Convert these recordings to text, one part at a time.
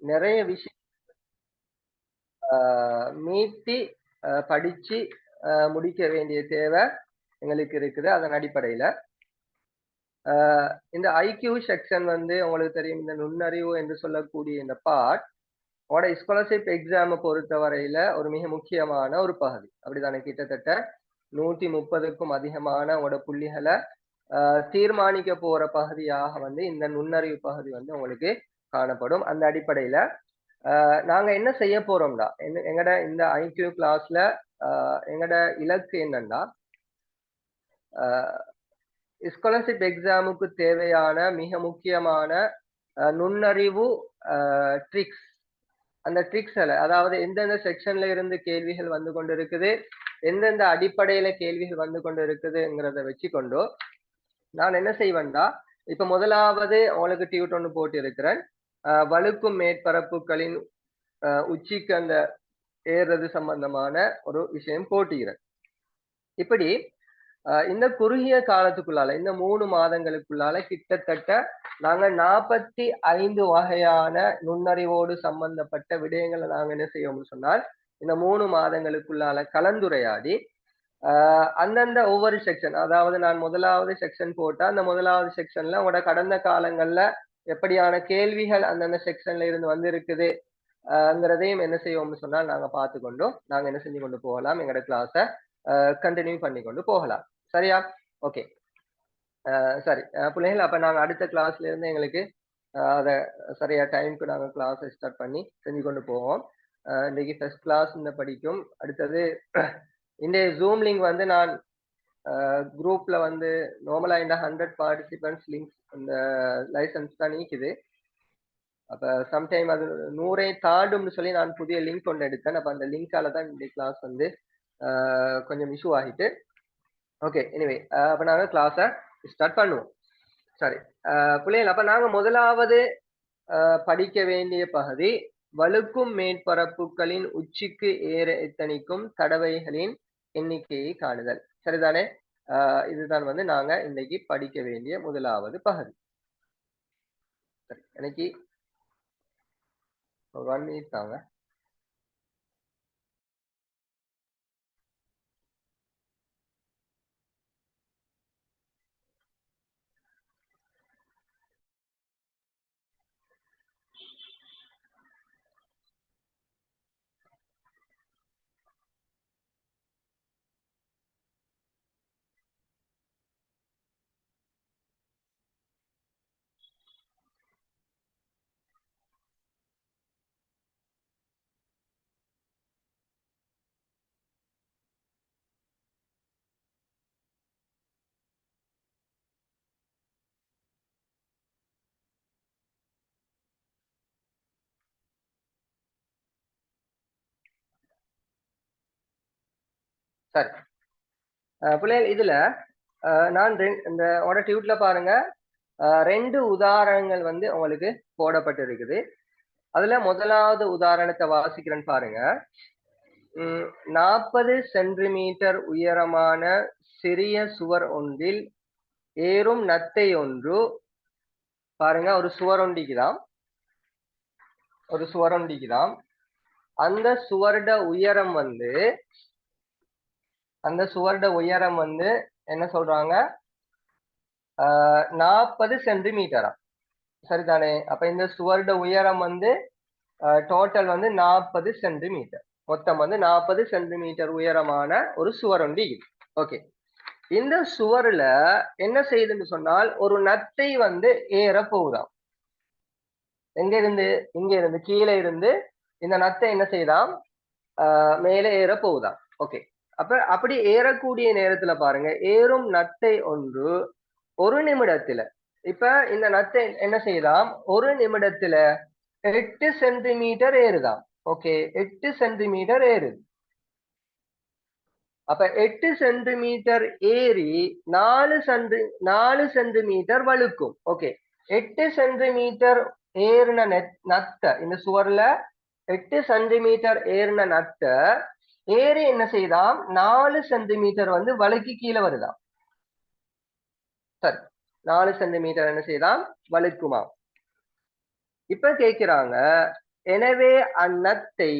நிறைய விஷயம் மீட்டி படிச்சு முடிக்க வேண்டிய தேவை எங்களுக்கு இருக்குது. அதன் அடிப்படையில இந்த ஐக்யூ செக்ஷன் வந்து உங்களுக்கு தெரியும், இந்த நுண்ணறிவு என்று சொல்லக்கூடிய இந்த பார்ட் உங்களோட ஸ்காலர்ஷிப் எக்ஸாமை பொறுத்தவரையில ஒரு மிக முக்கியமான ஒரு பகுதி. அப்படித்தானே? கிட்டத்தட்ட 130க்கும் அதிகமான உங்களோட புள்ளிகளை தீர்மானிக்க போற பகுதியாக வந்து இந்த நுண்ணறிவு பகுதி வந்து உங்களுக்கு காணப்படும். அந்த அடிப்படையில நாங்க என்ன செய்ய போறோம்டா, எங்கட இந்த ஐக்யூ கிளாஸ்ல எங்கட இலக்கு என்னன்னா, ஸ்காலர்ஷிப் எக்ஸாமுக்கு தேவையான மிக முக்கியமான நுண்ணறிவு ட்ரிக்ஸ், அந்த ட்ரிக்ஸ்ல, அதாவது எந்தெந்த செக்ஷன்ல இருந்து கேள்விகள் வந்து கொண்டு இருக்குது, எந்தெந்த அடிப்படையில கேள்விகள் வந்து கொண்டு இருக்குதுங்கிறத வச்சுக்கொண்டு நான் என்ன செய்வேன்டா, இப்ப முதலாவது உங்களுக்கு டியூட் ஒன்று போட்டு இருக்கிறேன். வழுக்கும் மேற்பரப்புகளின் உச்சிக்கு அந்த ஏறுறது சம்பந்தமான ஒரு விஷயம் போட்டுகிறேன். இப்படி இந்த குறுகிய காலத்துக்குள்ளால, இந்த 3 மாதங்களுக்குள்ளால கிட்டத்தட்ட நாங்க 45 வகையான நுண்ணறிவோடு சம்பந்தப்பட்ட விடயங்களை நாங்க என்ன செய்வோம்னு சொன்னால், இந்த 3 மாதங்களுக்குள்ளால கலந்துரையாடி அந்தந்த ஒவ்வொரு செக்ஷன், அதாவது நான் முதலாவது செக்ஷன் போட்டா அந்த முதலாவது செக்ஷன்ல உங்களோட கடந்த காலங்கள்ல எப்படியான கேள்விகள் அந்தந்த செக்ஷன்ல இருந்து வந்து இருக்குது ங்கிறதையும் என்ன செய்வோம்னு சொன்னால் நாங்க பார்த்துக்கொண்டோம் நாங்க என்ன செஞ்சு கொண்டு போகலாம், எங்களோட கிளாஸை கண்டினியூ பண்ணி கொண்டு போகலாம். சரியா? ஓகே, சரி பிள்ளைகள், அப்ப நாங்க அடுத்த கிளாஸ்ல இருந்து எங்களுக்கு அதை சரியா டைமுக்கு நாங்க கிளாஸை ஸ்டார்ட் பண்ணி செஞ்சு கொண்டு போவோம். இன்னைக்கு ஃபர்ஸ்ட் கிளாஸ் இந்த படிக்கும். அடுத்தது இந்த ஜூம் லிங்க் வந்து நான் குரூப்ல வந்து நார்மலா இந்த 100 பார்ட்டிசிபென்ட்ஸ் லிங்க் இந்த லைசன்ஸ் தான் நீக்குது. அப்ப சம்டைம் அது 100 தாண்டும்னு சொல்லி நான் புதிய லிங்க் கொண்டு எடுத்தேன். அப்ப அந்த லிங்கால தான் இந்த கிளாஸ் வந்து கொஞ்சம் இஷ்யூ ஆகிட்டு. ஓகே, எனிவே அப்ப நாங்க கிளாஸை ஸ்டார்ட் பண்ணுவோம். சரி பிள்ளைகள், அப்ப நாங்க முதலாவது படிக்க வேண்டிய பகுதி வழுக்கும் மேற்பரப்புகளின் உச்சிக்கு ஏற எத்தனிக்கும் தடவைகளின் எண்ணிக்கையை காணுதல். சரிதானே? இதுதான் வந்து நாங்க இன்னைக்கு படிக்க வேண்டிய முதலாவது பகுதி. சரி, இன்னைக்கு 1 மினிட் தாங்க. சரி பிள்ளைகள், இதுல நான் இந்த டியூட்ல பாருங்க 2 உதாரணங்கள் வந்து உங்களுக்கு போடப்பட்டிருக்குது. அதுல முதலாவது உதாரணத்தை வாசிக்கிறேன்னு பாருங்க. 40 சென்டிமீட்டர் உயரமான சிறிய சுவர் ஒன்றில் ஏறும் நத்தை ஒன்று. பாருங்க, ஒரு சுவர் ஒண்டிக்குதாம், ஒரு சுவர் ஒண்டிக்குதாம். அந்த சுவருட உயரம் வந்து என்ன சொல்றாங்க, 40 சென்டிமீட்டரா. சரிதானே? அப்ப இந்த சுவருட உயரம் வந்து டோட்டல் வந்து 40 சென்டிமீட்டர். மொத்தம் வந்து 40 சென்டிமீட்டர் உயரமான ஒரு சுவர் ஒண்டி. ஓகே, இந்த சுவர்ல என்ன செய்யுதுன்னு சொன்னால் ஒரு நத்தை வந்து ஏற போகுதாம். எங்க இருந்து? இங்க இருந்து, கீழே இருந்து இந்த நத்தை என்ன செய்தாம், மேலே ஏற போகுதாம். ஓகே, அப்ப அப்படி ஏறக்கூடிய நேரத்துல பாருங்க, ஏறும் நத்தை ஒன்று ஒரு நிமிடத்துல, இப்ப இந்த நத்தை என்ன செய்தாம், ஒரு நிமிடத்துல 8 சென்டிமீட்டர் ஏறுதாம். ஓகே, 8 சென்டிமீட்டர் ஏறுது. அப்ப 8 சென்டிமீட்டர் ஏறி 4 சென்டிமீட்டர் வழுக்கும். ஓகே, 8 சென்டிமீட்டர் ஏறின நத்தை, இந்த சுவர்ல 8 சென்டிமீட்டர் ஏறின நத்தை ஏறி என்ன செய்தாம், 4 சென்டிமீட்டர் வந்து வழுக்கி கீழே வருதாம். சரி, 4 சென்டிமீட்டர் என்ன செய்தாம், வழுக்குமா. இப்ப கேட்கிறாங்க, எனவே அந்நத்தை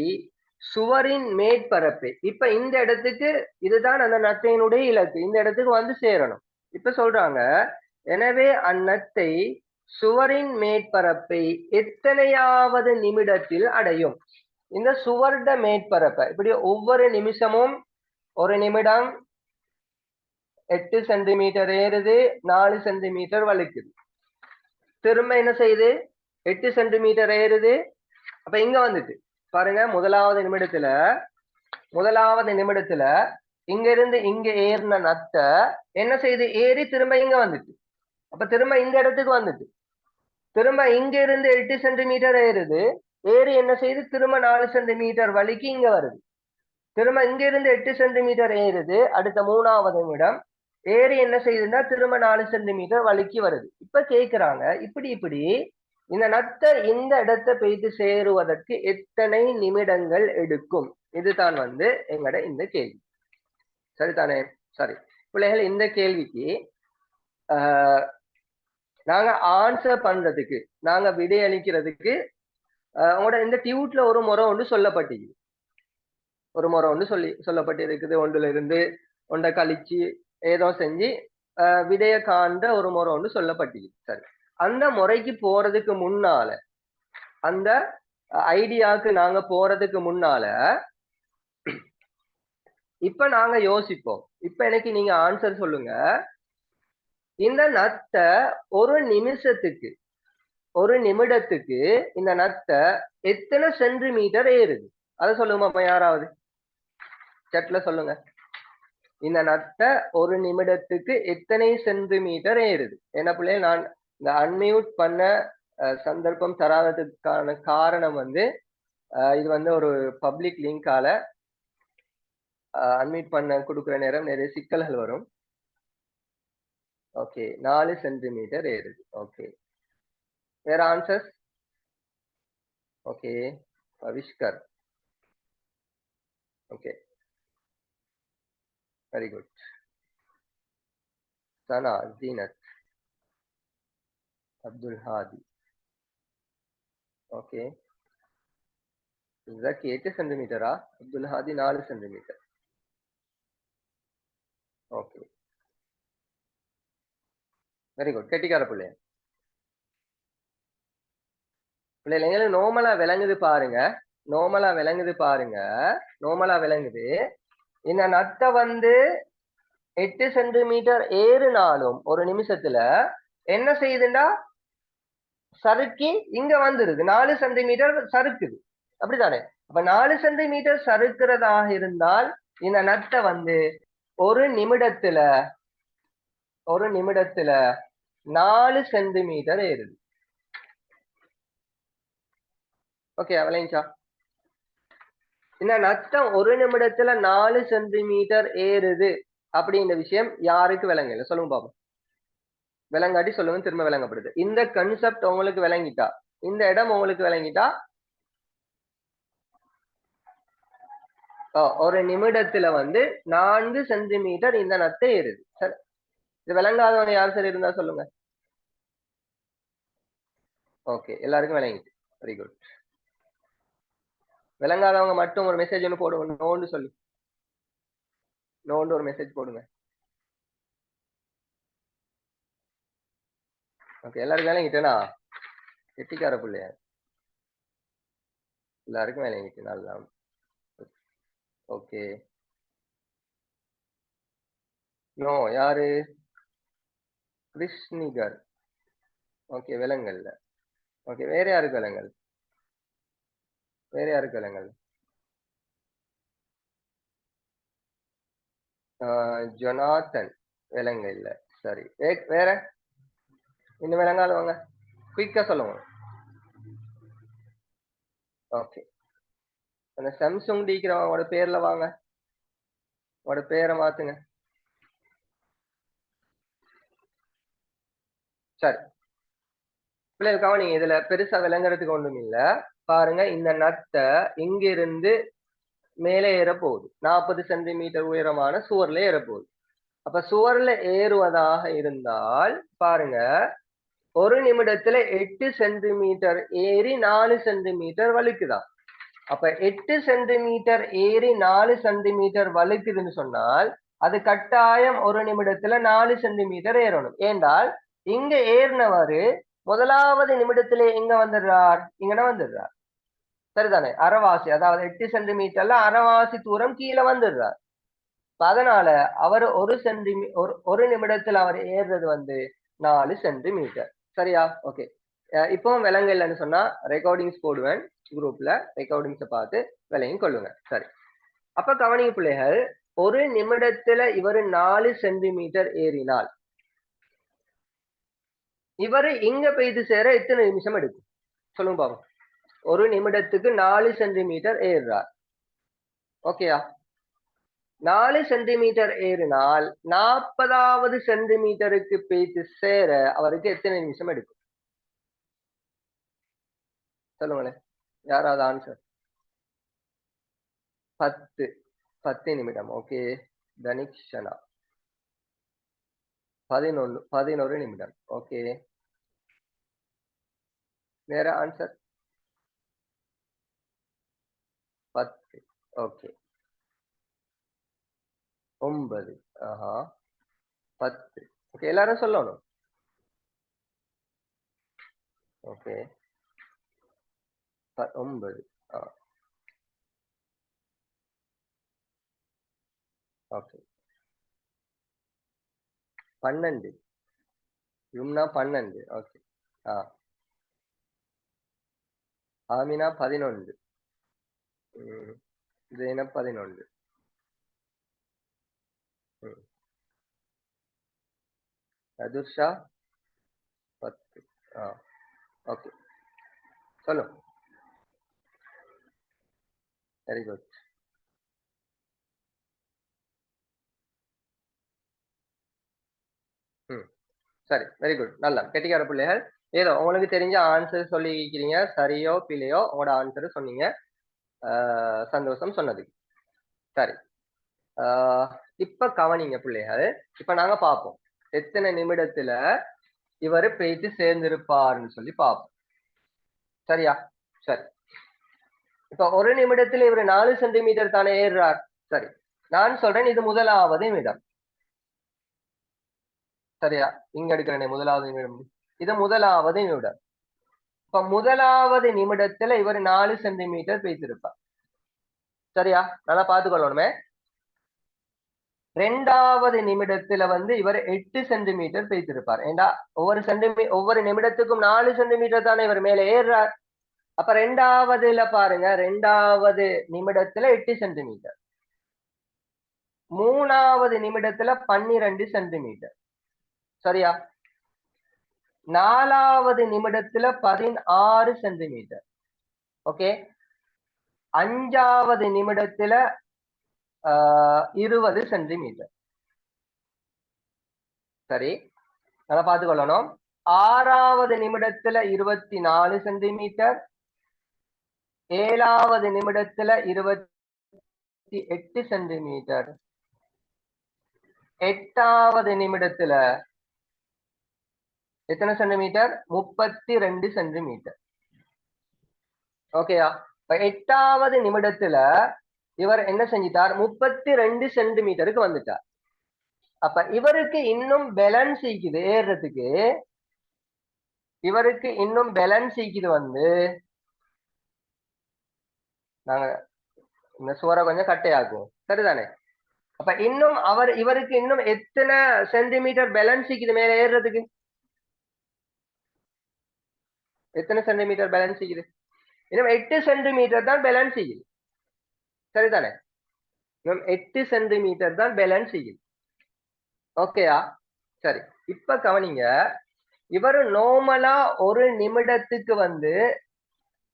சுவரின் மேற்பரப்பை, இப்ப இந்த இடத்துக்கு இதுதான் அந்த நத்தையினுடைய இலக்கு, இந்த இடத்துக்கு வந்து சேரணும். இப்ப சொல்றாங்க, எனவே அந்நத்தை சுவரின் மேற்பரப்பை எத்தனையாவது நிமிடத்தில் அடையும். இந்த சுவர்ட மேற்பரப்பை இப்படி ஒவ்வொரு நிமிஷமும், ஒரு நிமிடம் 8 சென்டிமீட்டர் ஏறுது, 4 சென்டிமீட்டர் வலிக்குது. திரும்ப என்ன செய்யுது, 8 சென்டிமீட்டர் ஏறுது. அப்ப இங்க வந்துட்டு பாருங்க, முதலாவது நிமிடத்துல இங்க இருந்து இங்க ஏறின நத்தை என்ன செய்யுது, ஏறி திரும்ப இங்க வந்துட்டு, அப்ப திரும்ப இந்த இடத்துக்கு வந்துட்டு, திரும்ப இங்க இருந்து 8 சென்டிமீட்டர் ஏறுது, ஏறி என்ன செய்யுது, திரும்ப 4 சென்டிமீட்டர் வலிக்கு இங்க வருது. திரும்ப இங்க இருந்து 8 சென்டிமீட்டர் ஏறுது, அடுத்த மூணாவது நிமிடம் ஏறி என்ன செய்யுதுன்னா திரும்ப 4 சென்டிமீட்டர் வலிக்கு வருது. இப்ப கேக்குறாங்க, இப்படி இந்த நத்தை இந்த இடத்தை போயிட்டு சேருவதற்கு எத்தனை நிமிடங்கள் எடுக்கும்? இதுதான் வந்து எங்கட இந்த கேள்வி. சரிதானே? சரி பிள்ளைகள், இந்த கேள்விக்கு நாங்க ஆன்சர் பண்றதுக்கு, நாங்க விடையளிக்கிறதுக்கு உங்களோட இந்த டியூட்ல ஒரு முறை ஒன்று சொல்லப்பட்டிருக்கு. ஒரு முறை ஒன்று சொல்லப்பட்டிருக்குது. ஒன்றுல இருந்து ஒன்றை கழிச்சு ஏதோ செஞ்சு விடைய காண்ட ஒரு முறை ஒன்று சொல்லப்பட்டிருக்கு. சரி, அந்த முறைக்கு போறதுக்கு முன்னால, அந்த ஐடியாவுக்கு நாங்க போறதுக்கு முன்னால இப்ப நாங்க யோசிப்போம். இப்ப எனக்கு நீங்க ஆன்சர் சொல்லுங்க. இந்த நத்தை ஒரு நிமிஷத்துக்கு, ஒரு நிமிடத்துக்கு இந்த நத்தை எத்தனை சென்டிமீட்டர் ஏறுது? அதை சொல்லுங்கப்பா யாராவது சட்ல சொல்லுங்க. இந்த நத்தை ஒரு நிமிடத்துக்கு எத்தனை சென்டிமீட்டர் ஏறுது? என்ன பிள்ளைங்க, நான் இந்த அன்மியூட் பண்ண சந்தர்ப்பம் தராததுக்கான காரணம் வந்து இது வந்து ஒரு பப்ளிக் லிங்கால அன்மியூட் பண்ண கொடுக்குற நேரம் நிறைய சிக்கல்கள் வரும். ஓகே, 4 சென்டிமீட்டர் ஏறுது. ஓகே, வேற answers? Okay, Avishkar. Okay, very good. Sana, Zeenat, Abdul Hadi. Okay, Jakki 8 சென்டிமீட்டரா? Abdul Hadi 4 centimetre. Okay, very good. கெட்டிக்கார பிள்ளைய பிள்ளைங்க நோமலா விளங்குது பாருங்க, நோமலா விளங்குது பாருங்க, நோமலா விளங்குது. இந்த நத்தை வந்து 8 சென்டிமீட்டர் ஏறுனாலும் ஒரு நிமிஷத்துல என்ன செய்யுதுண்டா, சறுக்கி இங்க வந்துருது, 4 சென்டிமீட்டர் சறுக்குது. அப்படித்தானே? அப்ப 4 சென்டிமீட்டர் சறுக்கிறதாக இருந்தால் இந்த நத்தை வந்து ஒரு நிமிடத்துல 4 சென்டிமீட்டர் ஏறுது. ஓகே, அவளைங்கா, இந்த நத்தம் ஒரு நிமிடத்துல 4 சென்டிமீட்டர் ஏறுது அப்படின்ற விஷயம் யாருக்கு விளங்கல? சொல்லுங்க பாப்போம். விளங்காட்டி சொல்லுங்க, திரும்ப விளங்கப்படுது. இந்த கன்செப்ட் உங்களுக்கு விளங்கிட்டா, இந்த இடம் உங்களுக்கு விளங்கிட்டா, ஒரு நிமிடத்துல வந்து 4 சென்டிமீட்டர் இந்த நத்தை ஏறுது. சரி, இது விளங்காதவங்க யார் சரி இருந்தா சொல்லுங்க. ஓகே, எல்லாருக்கும் விளங்கிட்டு, வெரி குட். விளங்காதவங்க மட்டும் ஒரு மெசேஜ் ஒன்று போடுங்க, நோண்டு சொல்லி, நோண்டு ஒரு மெசேஜ் போடுங்க. ஓகே, எல்லாருக்கும் விளங்கிட்டேனா? கெட்டிக்கார பிள்ளையா, எல்லாருக்கும் விளங்கிட்டு, நல்லா. ஓகே, நோ யாரு? கிருஷ்ணிகர். ஓகே, விலங்கல்ல. ஓகே, வேற யாருக்கு விலங்கல்? வேற யாருக்கு விலங்கல்? ஜொனாத்தன் விலங்க இல்ல. சரி, வேற இன்னும் விளங்காதவங்க குயிக்கா சொல்லுங்க. ஓகே, அந்த சாம்சங் டிக்கிறவங்களோட பேர்ல வாங்க, உங்களோட பேரை மாத்துங்க. சரி பிள்ளைகளுக்காக, நீங்க இதுல பெருசா விளங்குறதுக்கு ஒண்ணும் இல்ல. பாருங்க, இந்த நத்தை இங்கிருந்து மேலே ஏற போகுது, 40 சென்டிமீட்டர் உயரமான சுவர்ல ஏற போகுது. அப்ப சுவர்ல ஏறுவதாக இருந்தால் பாருங்க, ஒரு நிமிடத்துல 8 சென்டிமீட்டர் ஏறி 4 சென்டிமீட்டர் வலுக்குதான். அப்ப 8 சென்டிமீட்டர் ஏறி 4 சென்டிமீட்டர் வலுக்குதுன்னு சொன்னால் அது கட்டாயம் ஒரு நிமிடத்துல 4 சென்டிமீட்டர் ஏறணும். ஏண்டால் இங்க ஏறினவரு முதலாவது நிமிடத்திலே எங்க வந்துடுறார்? இங்கன வந்துடுறார். சரிதானே? அரைவாசி, அதாவது 8 சென்டிமீட்டர்ல அரைவாசி தூரம் கீழே வந்துடுறார். அதனால அவர் ஒரு நிமிடத்தில் அவர் ஏறுறது வந்து 4 சென்டிமீட்டர். சரியா? ஓகே. இப்போ விலங்குன்னு சொன்னா ரெக்கார்டிங்ஸ் போடுவேன் குரூப்ல, ரெக்கார்டிங்ஸை பார்த்து விலையும் கொள்ளுங்க. சரி, அப்ப கவனிங்க பிள்ளைகள், ஒரு நிமிடத்துல இவர் 4 சென்டிமீட்டர் ஏறினால் இவரு இங்க போயிட்டு சேர எத்தனை நிமிஷம் எடுக்கும் சொல்லுங்க பாப்போம். ஒரு நிமிடத்துக்கு 4 சென்டிமீட்டர் ஏறுறார். ஓகேயா? 4 சென்டிமீட்டர் ஏறினால் 40வது சென்டிமீட்டருக்கு போயிட்டு சேர அவருக்கு எத்தனை நிமிஷம் எடுக்கும் சொல்லுங்களேன், யாராவது ஆன்சர்? 10 நிமிடம். ஓகே, தனிக்ஷனா 11 நிமிடம். ஓகே, வேற ஆன்சர்? 10. ஓகே, 9. ஆஹா, 10. ஓகே, எல்லாரும் சொல்லணும். Okay, 9. Okay, 12. Yumna 12. Okay. Amina 11. Zainab 11. அதுர்ஷா 10. ஓகே, சொல்லு. Very good. சரி, வெரி குட். நல்லா கெட்டிக்கார பிள்ளைகள். ஏதோ உங்களுக்கு தெரிஞ்ச ஆன்சர் சொல்லிக்கிறீங்க. சரியோ பிள்ளையோ உங்களோட ஆன்சர் சொன்னீங்க. சந்தோஷம் சொன்னதுக்கு. சரி, இப்ப கவனிங்க பிள்ளைகள். இப்ப நாங்க பார்ப்போம் எத்தனை நிமிடத்துல இவரு போயிட்டு சேர்ந்திருப்பாருன்னு சொல்லி பார்ப்போம். சரியா? சரி, இப்ப ஒரு நிமிடத்துல இவர் 4 சென்டிமீட்டர் தானே ஏறுறார். சரி, நான் சொல்றேன் இது முதலாவது நிமிடம். சரியா? இங்க எடுக்கிறேன் முதலாவது நிமிடம். இது முதலாவது நிமிடம். இப்ப முதலாவது நிமிடத்துல இவர் 4 சென்டிமீட்டர் பேசிருப்பார். சரியா? நல்லா பார்த்துக்கொள்ளணுமே. 2வது நிமிடத்துல வந்து இவர் 8 சென்டிமீட்டர் பேசிருப்பார். ஏண்டா ஒவ்வொரு நிமிடத்துக்கும் 4 சென்டிமீட்டர் தானே இவர் மேல ஏறுறார். அப்ப 2வதுல பாருங்க, 2வது நிமிடத்துல 8 சென்டிமீட்டர், 3வது நிமிடத்துல 12 சென்டிமீட்டர். சரியா? 4வது நிமிடத்துல 16 சென்டிமீட்டர். ஓகே, 5வது நிமிடத்துல 20 சென்டிமீட்டர். சரி, நல்லா பார்த்துக்கொள்ளணும். 6வது நிமிடத்துல 24 சென்டிமீட்டர், 7வது நிமிடத்துல 28 சென்டிமீட்டர், 8வது நிமிடத்துல எத்தனை சென்டிமீட்டர்? 32 சென்டிமீட்டர். ஓகேயா? 8வது நிமிடத்துல இவர் என்ன செஞ்சிட்டார்? 32 சென்டிமீட்டருக்கு வந்துட்டார். அப்ப இவருக்கு இன்னும் பேலன்ஸ் ஈக்குது ஏறுறதுக்கு. இவருக்கு இன்னும் பேலன்ஸ் ஈக்குது வந்து நாங்க இந்த சுவரை கொஞ்சம் கட்டையாக்குவோம். சரிதானே? அப்ப இன்னும் இவருக்கு இன்னும் எத்தனை சென்டிமீட்டர் பேலன்ஸ் ஈக்குது மேல ஏறுறதுக்கு? எத்தனை சென்டிமீட்டர் பேலன்ஸ் ஈக்குது? இன்னும் 8 சென்டிமீட்டர் தான் பேலன்ஸ் ஈக்குது. சரிதானே? இன்னும் 8 சென்டிமீட்டர் தான் பேலன்ஸ் ஈக்குது. ஓகேயா? சரி, இப்ப கவனிங்க. இவர் நார்மலா ஒரு நிமிடத்துக்கு வந்து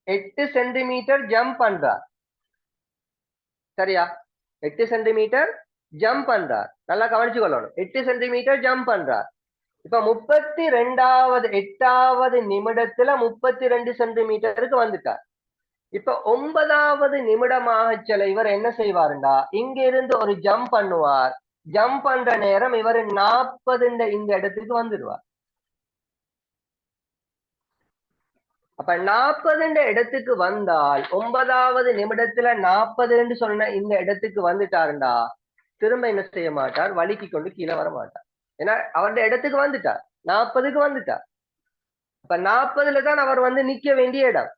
8 சென்டிமீட்டர் ஜம்ப் பண்றார். சரியா? 8 சென்டிமீட்டர் ஜம்ப் பண்றார். நல்லா கவனிச்சு கொள்ளணும். 8 சென்டிமீட்டர் ஜம்ப் பண்றார். இப்ப 8வது நிமிடத்துல 32 சென்டிமீட்டருக்கு வந்துட்டார். இப்ப 9வது நிமிடமாக சில இவர் என்ன செய்வாருண்டா, இங்க இருந்து ஒரு ஜம்ப் பண்ணுவார். ஜம்ப் பண்ற நேரம் இவர் 40 இந்த இடத்துக்கு வந்துடுவார். அப்ப 40 இடத்துக்கு வந்தால் 9வது நிமிடத்துல 40 சொன்ன இந்த இடத்துக்கு வந்துட்டாருண்டா திரும்ப என்ன செய்ய மாட்டார், வலிக்கு கொண்டு கீழே வர மாட்டார். ஏன்னா அவருடைய இடத்துக்கு வந்துட்டார், 40க்கு வந்துட்டார். அப்ப 40ல தான் அவர் நிக்க வேண்டிய இடம்.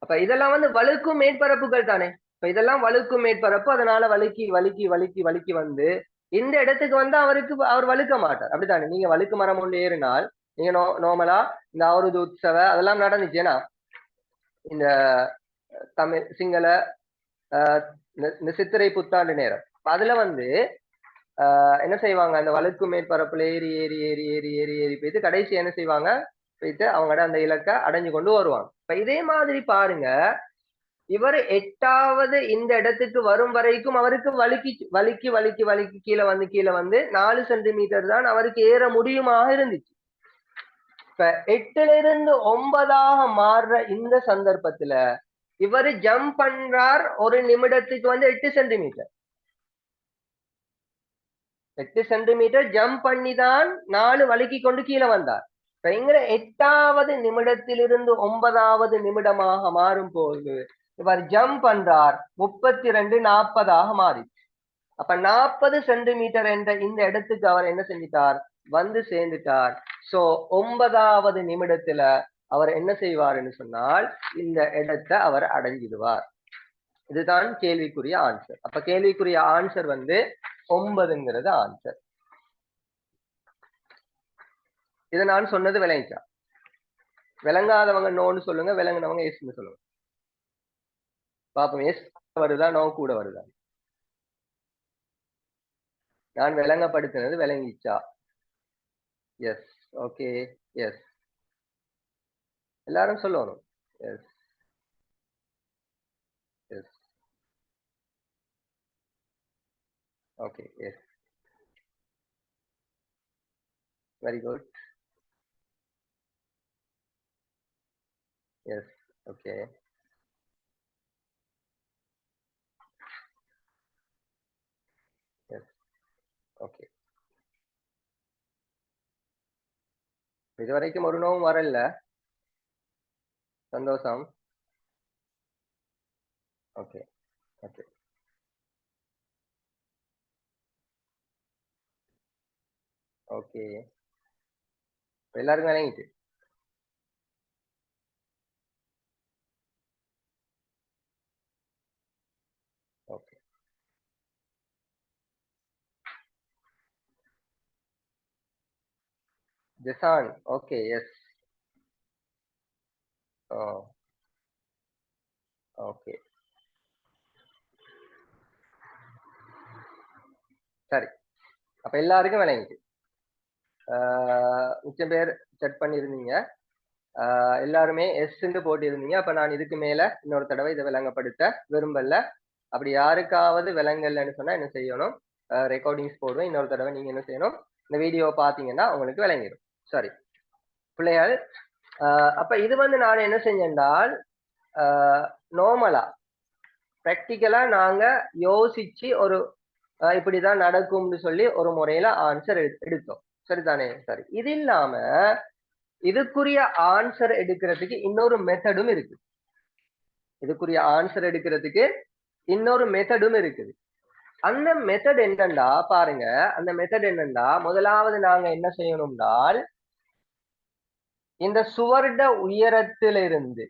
அப்ப இதெல்லாம் வழுக்கும் மேற்பரப்புகள் தானே. இப்ப இதெல்லாம் வழுக்கும் மேற்பரப்பு, அதனால வழுக்கி வழுக்கி வழுக்கி வழுக்கி இந்த இடத்துக்கு அவர் வழுக்க மாட்டார். அப்படித்தானே. நீங்க வழுக்கு மரம் கொண்டு ஏறினால் நீங்க நார்மலா இந்த அவருது உற்சவ அதெல்லாம் நடந்துச்சு. ஏன்னா இந்த தமிழ் சிங்கள இந்த சித்திரை புத்தாண்டு நேரம் அதுல என்ன செய்வாங்க, அந்த வழுக்கு மேற்பரப்புல ஏறி ஏறி ஏறி ஏறி ஏறி ஏறி போயிட்டு கடைசி என்ன செய்வாங்க, போயிட்டு அவங்களோட அந்த இலக்கை அடைஞ்சு கொண்டு வருவாங்க. இப்ப இதே மாதிரி பாருங்க, இவர் 8வது இந்த இடத்துக்கு வரும் வரைக்கும் அவருக்கு வழுக்கி வழுக்கி வழுக்கி வழுக்கி கீழே கீழே 4 சென்டிமீட்டர் தான் அவருக்கு ஏற முடியுமாக இருந்துச்சு. இப்ப 8ல இருந்து 9ஆக மாறுற இந்த சந்தர்ப்பத்துல இவர் ஜம்ப் பண்றார், ஒரு நிமிடத்துக்கு 8 சென்டிமீட்டர் 8 சென்டிமீட்டர் ஜம்ப் பண்ணி தான் 4 வழுக்கி கொண்டு கீழே வந்தார். பயங்கர 8வது நிமிடத்திலிருந்து 9வது நிமிடமாக மாறும் போது இவர் ஜம்ப் பண்றார், 32 40ஆக மாறிச்சு. அப்ப 40 சென்டிமீட்டர் என்ற இந்த இடத்துக்கு அவர் என்ன செஞ்சிட்டார், சேர்ந்துட்டார். சோ 9வது நிமிடத்துல அவர் என்ன செய்வார்னு சொன்னால் இந்த இடத்தை அவர் அடைஞ்சிடுவார். இதுதான் கேள்விக்குரிய ஆன்சர். அப்ப கேள்விக்குரிய ஆன்சர் 9ங்கிறது ஆன்சர். இதை நான் சொன்னது விளங்கிச்சா? விளங்காதவங்க நோன்னு சொல்லுங்க, விளங்குனவங்க எஸ்ன்னு சொல்லுங்க. பாப்போம், எஸ் வருதா நோ கூட வருதா. நான் விளங்கப்படுத்தினது விளங்கிச்சா? எஸ். ஓகே. எஸ். எல்லாரும் சொல்லணும். Yes yes. Okay. Yes. Very good. Yes. Okay. Yes. Okay. இதுவரைக்கும் ஒரு நோவும் வரல. சந்தோஷம். ஓகே. ஓகே. ஓகே. எல்லாருக்கும் விளங்கிட்டு. ஓகே. ஜெசான். ஓகே. எஸ். ஓகே. சரி. அப்ப எல்லாருக்கும் விளங்கிட்டு. மிச்சம் பேர் செட் பண்ணியிருந்தீங்க. எல்லாருமே எஸ்ன்னு போட்டிருந்தீங்க. அப்ப நான் இதுக்கு மேல இன்னொரு தடவை இதை விளங்கப்படுத்த விரும்பல. அப்படி யாருக்காவது விளங்கலன்னு சொன்னா என்ன செய்யணும், ரெக்கார்டிங்ஸ் போடுவேன். இன்னொரு தடவை நீங்க என்ன செய்யணும், இந்த வீடியோவை பாத்தீங்கன்னா உங்களுக்கு விளங்கிடும். சரி பிள்ளைகள், அப்ப இது நான் என்ன செஞ்சேன்டால் நார்மலா பிராக்டிக்கலா நாங்க யோசிச்சு ஒரு இப்படிதான் நடக்கும்னு சொல்லி ஒரு முறையில ஆன்சர் எடுத்தோம். சரிதானே? சரி. இது இல்லாம இதுக்குரிய ஆன்சர் எடுக்கிறதுக்கு இன்னொரு மெத்தடும் இருக்கு. இதுக்குரிய ஆன்சர் எடுக்கிறதுக்கு இன்னொரு மெத்தடும் இருக்குது. அந்த மெத்தட் என்னண்டா பாருங்க, அந்த மெத்தட் என்னண்டா, முதலாவது நாங்க என்ன செய்யணும்னால் இந்த சுவர்ட உயரத்திலிருந்து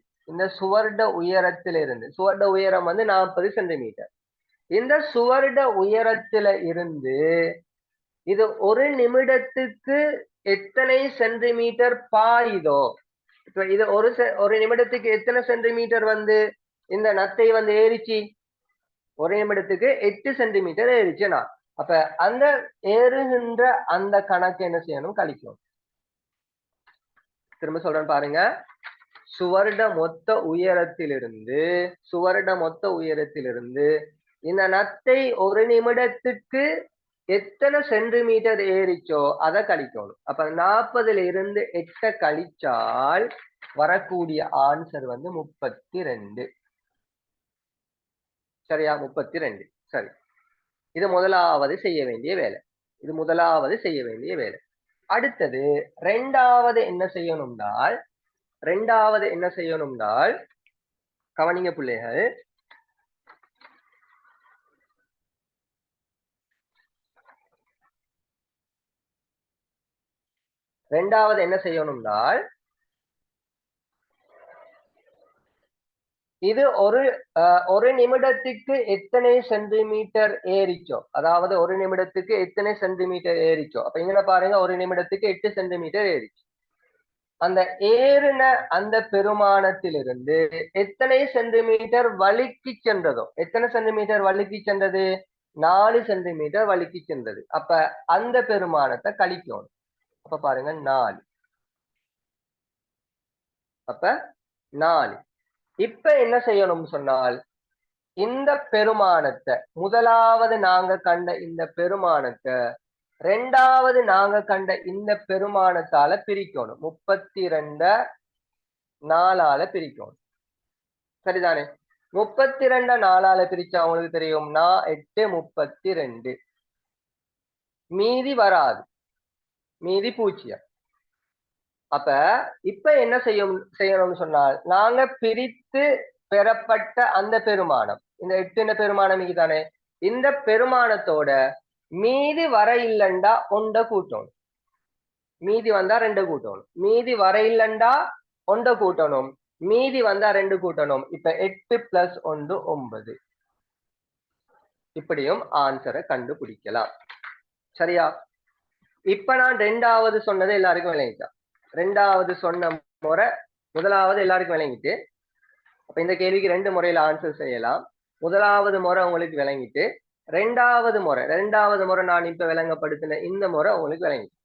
சுவர்ட உயரம் 40 சென்டிமீட்டர். இந்த சுவர்ட உயரத்தில இருந்து இது ஒரு நிமிடத்துக்கு எத்தனை சென்டிமீட்டர் பாயுதோ, இப்ப இது ஒரு நிமிடத்துக்கு எத்தனை சென்டிமீட்டர் இந்த நத்தை ஏறிச்சு, ஒரு நிமிடத்துக்கு 8 சென்டிமீட்டர் ஏறிச்சுனா அப்ப அந்த ஏறுகின்ற அந்த கணக்கு என்ன செய்யணும், கழிக்கணும். திரும்ப சொல்றேன் பாருங்க, சுவர்ட மொத்த உயரத்திலிருந்து இந்த நத்தை ஒரு நிமிடத்துக்கு எத்தனை சென்டிமீட்டர் ஏறிச்சோ அதை கழிக்கணும். அப்ப 40ல இருந்து 8 கழிச்சால் வரக்கூடிய ஆன்சர் 32. சரியா? 32. சரி. இது முதலாவது செய்ய வேண்டிய வேலை. அடுத்தது 2வது என்ன செய்யணும்னால், ரெண்டாவது என்ன செய்யணும்னால் கவனிங்க பிள்ளைகள், ரெண்டாவது என்ன செய்யணும்னால் இது ஒரு நிமிடத்துக்கு எத்தனை சென்டிமீட்டர் ஏறிச்சோ, அதாவது ஒரு நிமிடத்துக்கு எத்தனை சென்டிமீட்டர் ஏறிச்சோ. அப்ப இங்க பாருங்க, ஒரு நிமிடத்துக்கு 8 சென்டிமீட்டர் ஏறிச்சு. அந்த ஏறின அந்த பெருமானத்திலிருந்து எத்தனை சென்டிமீட்டர் வலிக்கு சென்றதோ, எத்தனை சென்டிமீட்டர் வலிக்கு சென்றது? 4 சென்டிமீட்டர் வலிக்கு சென்றது. அப்ப அந்த பெருமானத்தை கழிக்கணும். அப்ப பாருங்க 4. அப்ப 4. இப்ப என்ன செய்யணும் சொன்னால், இந்த பெருமானத்தை முதலாவது நாங்க கண்ட இந்த பெருமானத்தை ரெண்டாவது நாங்க கண்ட இந்த பெருமானத்தால பிரிக்கணும். 32 4ஆல பிரிக்கணும். சரிதானே? 32 4ஆல பிரிச்சா உங்களுக்கு தெரியும், 8 32. மீதி வராது, மீதி 0. அப்ப இப்ப என்ன செய்யணும்னு சொன்னால், நாங்க பிரித்து பெறப்பட்ட அந்த பெருமானம், இந்த 8 பெருமானம் தானே, இந்த பெருமானத்தோட மீதி வர இல்லண்டா 1 கூட்டணும். மீதி வந்தா 2 கூட்டணும். மீதி வர இல்லண்டா 1 கூட்டணும். மீதி வந்தா 2 கூட்டணும். இப்ப 8 + 1 9. இப்படியும் ஆன்சரை கண்டுபிடிக்கலாம். சரியா? இப்ப நான் ரெண்டாவது சொன்னது எல்லாருக்கும் விளங்கிட்டா? ரெண்டாவது சொன்ன முறை முதலாவது எல்லாருக்கும் விளங்கிட்டு, அப்ப இந்த கேள்விக்கு 2 முறையில ஆன்சர் செய்யலாம். முதலாவது முறை உங்களுக்கு விளங்கிட்டு, ரெண்டாவது முறை நான் இப்ப விளங்கப்படுத்தின இந்த முறை உங்களுக்கு விளங்கிட்டு.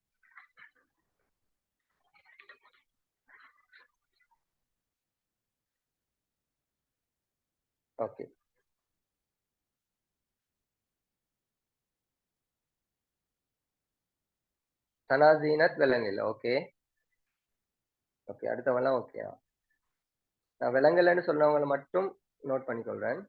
ஓகே, தனாசீனத் விளங்கல. ஓகே ஓகே, அடுத்தவெல்லாம் ஓகே. நான் விளங்கலன்னு சொன்னவங்களை மட்டும் நோட் பண்ணிக்கொள்றேன்.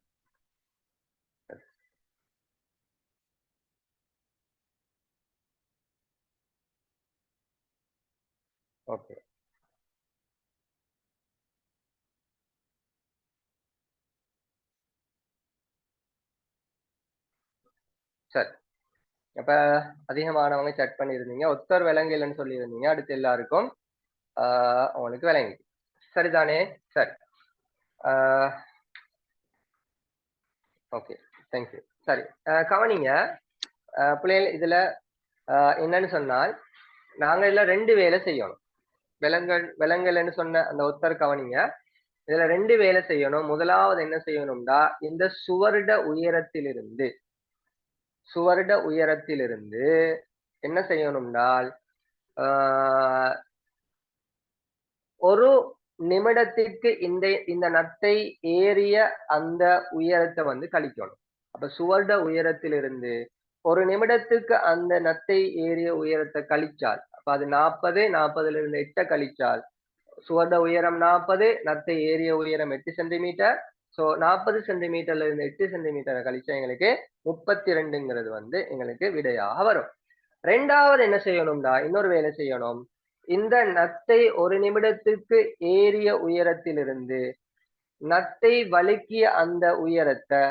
ஓகே, சரி. அப்ப அதிகமானவங்க செக் பண்ணிருந்தீங்க, ஒத்தர் விளங்கலன்னு சொல்லியிருந்தீங்க. அடுத்து எல்லாருக்கும் உங்களுக்கு விளங்கி சரிதானே? சரி, ஓகே, தேங்க்யூ. சரி, கவனிங்க பிள்ளைகள், இதுல என்னன்னு சொன்னால், நாங்க இதுல 2 வேலை செய்யணும். விலங்கல்னு சொன்ன அந்த ஒத்தர் கவனிங்க, இதுல 2 வேலை செய்யணும். முதலாவது என்ன செய்யணும்டா, இந்த சுவருட உயரத்திலிருந்து என்ன செய்யணும்னால், ஒரு நிமிடத்திற்கு இந்த நத்தை ஏறிய அந்த உயரத்தை வந்து கழிக்கணும். அப்ப சுவருட உயரத்திலிருந்து ஒரு நிமிடத்துக்கு அந்த நத்தை ஏறிய உயரத்தை கழிச்சால், அப்ப அது 40, 40ல இருந்து 8 கழிச்சால் சுவருட உயரம் 40, நத்தை ஏறிய உயரம் 8 சென்டிமீட்டர். சோ 40 சென்டிமீட்டர்ல இருந்து 8 சென்டிமீட்டரை கழிச்சா எங்களுக்கு 32ங்கிறது வந்து எங்களுக்கு விடையாக வரும். ரெண்டாவது என்ன செய்யணும்டா, இன்னொரு வேலை செய்யணும். இந்த நத்தை ஒரு நிமிடத்துக்கு ஏறிய உயரத்திலிருந்து நத்தை வழுக்கிய அந்த உயரத்தை,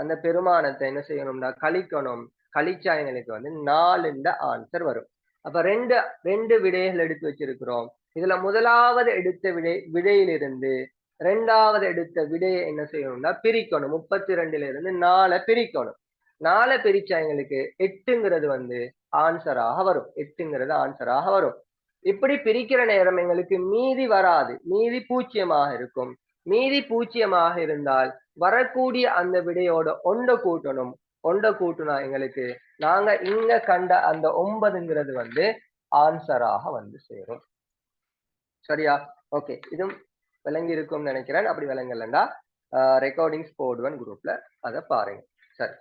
அந்த பெருமானத்தை என்ன செய்யணும்னா கழிக்கணும். கழிச்சா எங்களுக்கு வந்து 4 ஆன்சர் வரும். அப்ப ரெண்டு விடைகள் எடுத்து வச்சிருக்கிறோம். இதுல முதலாவது எடுத்த விடையிலிருந்து ரெண்டாவது எடுத்த விடையை என்ன செய்யணும்னா பிரிக்கணும். 32ல இருந்து 4 பிரிக்கணும். 4 பிரிச்சா எங்களுக்கு 8ங்கிறது வந்து ஆன்சராக வரும். 8ங்கிறது ஆன்சராக வரும். இப்படி பிரிக்கிற நேரம் எங்களுக்கு மீதி வராது, மீதி 0 இருக்கும். மீதி 0 இருந்தால் வரக்கூடிய அந்த விடையோட 1 கூட்டணும். 1 கூட்டுனா எங்களுக்கு நாங்க இங்க கண்ட அந்த 9ங்கிறது வந்து ஆன்சராக வந்து சேரும். சரியா? ஓகே, இதுவும் விளங்கி இருக்கும்னு நினைக்கிறேன். அப்படி விளங்கலண்டா ரெக்கார்டிங்ஸ் போடுவேன் குரூப்ல, அதை பாருங்க. சரி